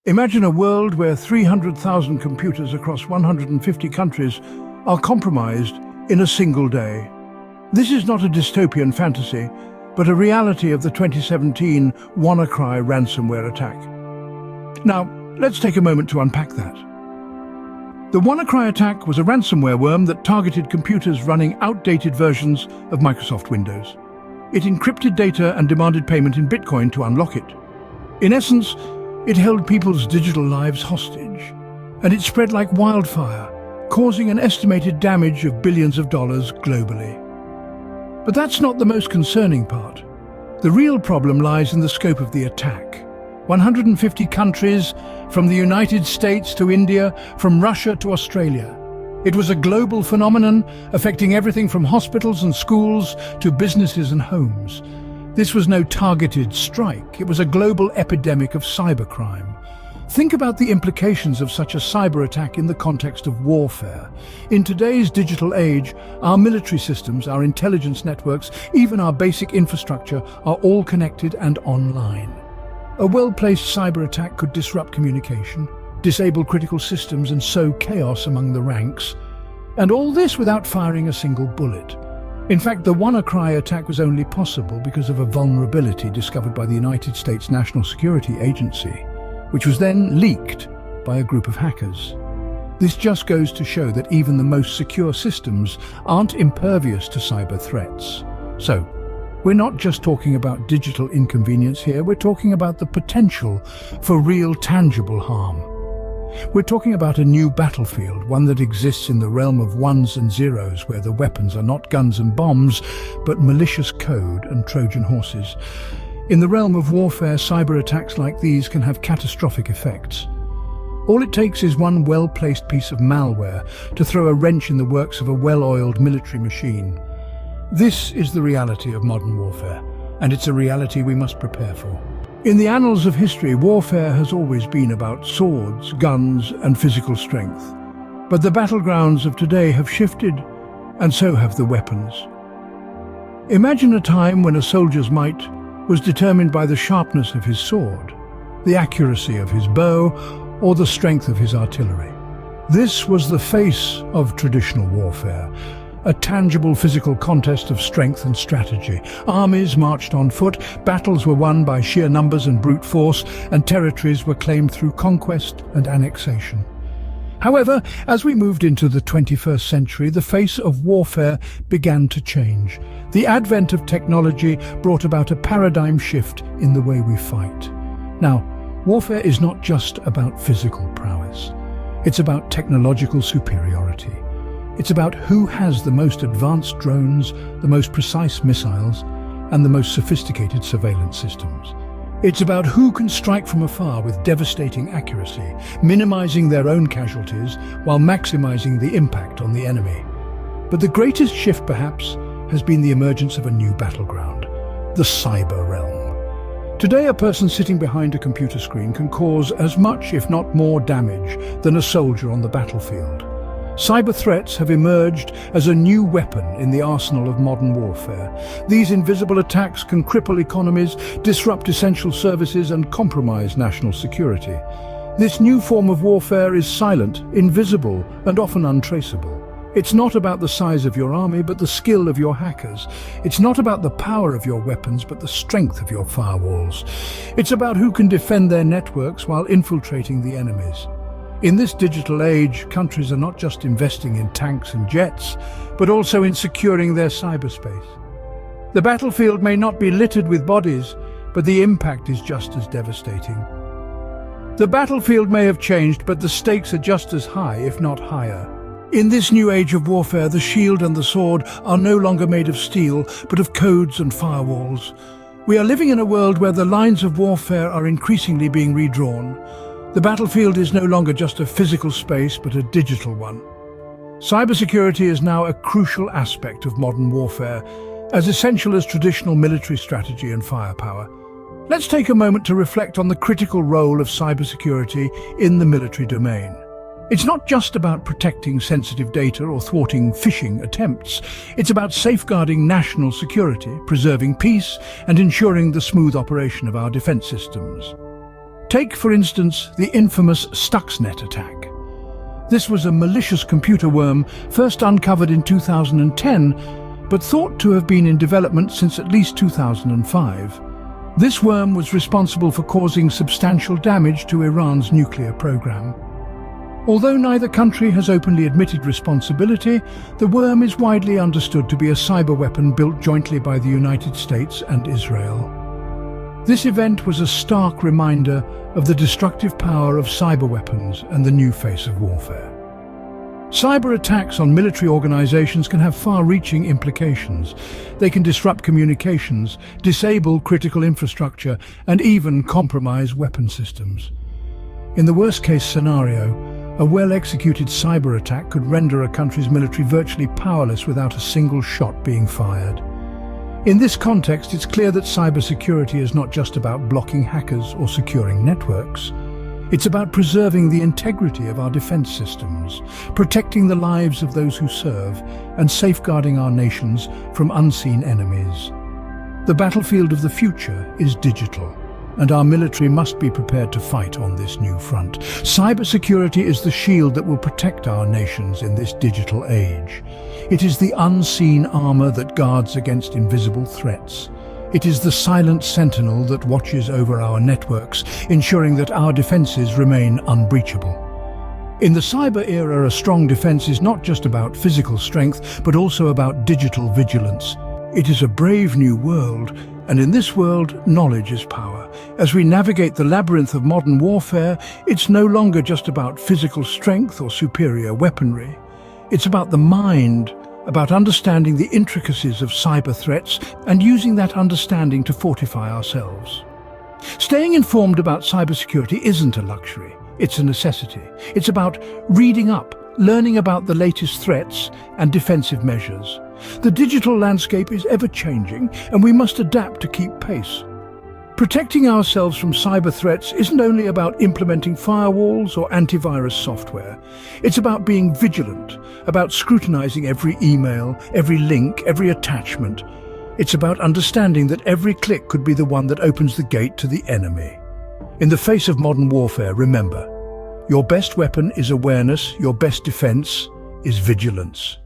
Imagine a world where 300,000 computers across 150 countries are compromised in a single day. This is not a dystopian fantasy, but a reality of the 2017 WannaCry ransomware attack. Now, let's take a moment to unpack that. The WannaCry attack was a ransomware worm that targeted computers running outdated versions of Microsoft Windows. It encrypted data and demanded payment in Bitcoin to unlock it. In essence, it held people's digital lives hostage, and it spread like wildfire, causing an estimated damage of billions of dollars globally. But that's not the most concerning part. The real problem lies in the scope of the attack. 150 countries, from the United States to India, from Russia to Australia. It was a global phenomenon affecting everything from hospitals and schools to businesses and homes. This was no targeted strike, it was a global epidemic of cybercrime. Think about the implications of such a cyber attack in the context of warfare. In today's digital age, our military systems, our intelligence networks, even our basic infrastructure are all connected and online. A well-placed cyber attack could disrupt communication, disable critical systems and sow chaos among the ranks. And all this without firing a single bullet. In fact, the WannaCry attack was only possible because of a vulnerability discovered by the United States National Security Agency, which was then leaked by a group of hackers. This just goes to show that even the most secure systems aren't impervious to cyber threats. So, we're not just talking about digital inconvenience here, we're talking about the potential for real tangible harm. We're talking about a new battlefield, one that exists in the realm of ones and zeros, where the weapons are not guns and bombs, but malicious code and Trojan horses. In the realm of warfare, cyber attacks like these can have catastrophic effects. All it takes is one well-placed piece of malware to throw a wrench in the works of a well-oiled military machine. This is the reality of modern warfare, and it's a reality we must prepare for. In the annals of history, warfare has always been about swords, guns, and physical strength. But the battlegrounds of today have shifted, and so have the weapons. Imagine a time when a soldier's might was determined by the sharpness of his sword, the accuracy of his bow, or the strength of his artillery. This was the face of traditional warfare, a tangible physical contest of strength and strategy. Armies marched on foot, battles were won by sheer numbers and brute force, and territories were claimed through conquest and annexation. However, as we moved into the 21st century, the face of warfare began to change. The advent of technology brought about a paradigm shift in the way we fight. Now, warfare is not just about physical prowess. It's about technological superiority. It's about who has the most advanced drones, the most precise missiles, and the most sophisticated surveillance systems. It's about who can strike from afar with devastating accuracy, minimizing their own casualties while maximizing the impact on the enemy. But the greatest shift, perhaps, has been the emergence of a new battleground, the cyber realm. Today, a person sitting behind a computer screen can cause as much, if not more, damage than a soldier on the battlefield. Cyber threats have emerged as a new weapon in the arsenal of modern warfare. These invisible attacks can cripple economies, disrupt essential services, and compromise national security. This new form of warfare is silent, invisible, and often untraceable. It's not about the size of your army, but the skill of your hackers. It's not about the power of your weapons, but the strength of your firewalls. It's about who can defend their networks while infiltrating the enemies. In this digital age, countries are not just investing in tanks and jets, but also in securing their cyberspace. The battlefield may not be littered with bodies, but the impact is just as devastating. The battlefield may have changed, but the stakes are just as high, if not higher. In this new age of warfare, the shield and the sword are no longer made of steel, but of codes and firewalls. We are living in a world where the lines of warfare are increasingly being redrawn. The battlefield is no longer just a physical space, but a digital one. Cybersecurity is now a crucial aspect of modern warfare, as essential as traditional military strategy and firepower. Let's take a moment to reflect on the critical role of cybersecurity in the military domain. It's not just about protecting sensitive data or thwarting phishing attempts. It's about safeguarding national security, preserving peace, and ensuring the smooth operation of our defense systems. Take, for instance, the infamous Stuxnet attack. This was a malicious computer worm first uncovered in 2010, but thought to have been in development since at least 2005. This worm was responsible for causing substantial damage to Iran's nuclear program. Although neither country has openly admitted responsibility, the worm is widely understood to be a cyber weapon built jointly by the United States and Israel. This event was a stark reminder of the destructive power of cyber weapons and the new face of warfare. Cyber attacks on military organizations can have far-reaching implications. They can disrupt communications, disable critical infrastructure, and even compromise weapon systems. In the worst-case scenario, a well-executed cyber attack could render a country's military virtually powerless without a single shot being fired. In this context, it's clear that cybersecurity is not just about blocking hackers or securing networks. It's about preserving the integrity of our defense systems, protecting the lives of those who serve, and safeguarding our nations from unseen enemies. The battlefield of the future is digital, and our military must be prepared to fight on this new front. Cybersecurity is the shield that will protect our nations in this digital age. It is the unseen armor that guards against invisible threats. It is the silent sentinel that watches over our networks, ensuring that our defenses remain unbreachable. In the cyber era, a strong defense is not just about physical strength, but also about digital vigilance. It is a brave new world, and in this world, knowledge is power. As we navigate the labyrinth of modern warfare, it's no longer just about physical strength or superior weaponry. It's about the mind, about understanding the intricacies of cyber threats and using that understanding to fortify ourselves. Staying informed about cybersecurity isn't a luxury, it's a necessity. It's about reading up, learning about the latest threats and defensive measures. The digital landscape is ever-changing, and we must adapt to keep pace. Protecting ourselves from cyber threats isn't only about implementing firewalls or antivirus software. It's about being vigilant, about scrutinizing every email, every link, every attachment. It's about understanding that every click could be the one that opens the gate to the enemy. In the face of modern warfare, remember, your best weapon is awareness, your best defense is vigilance.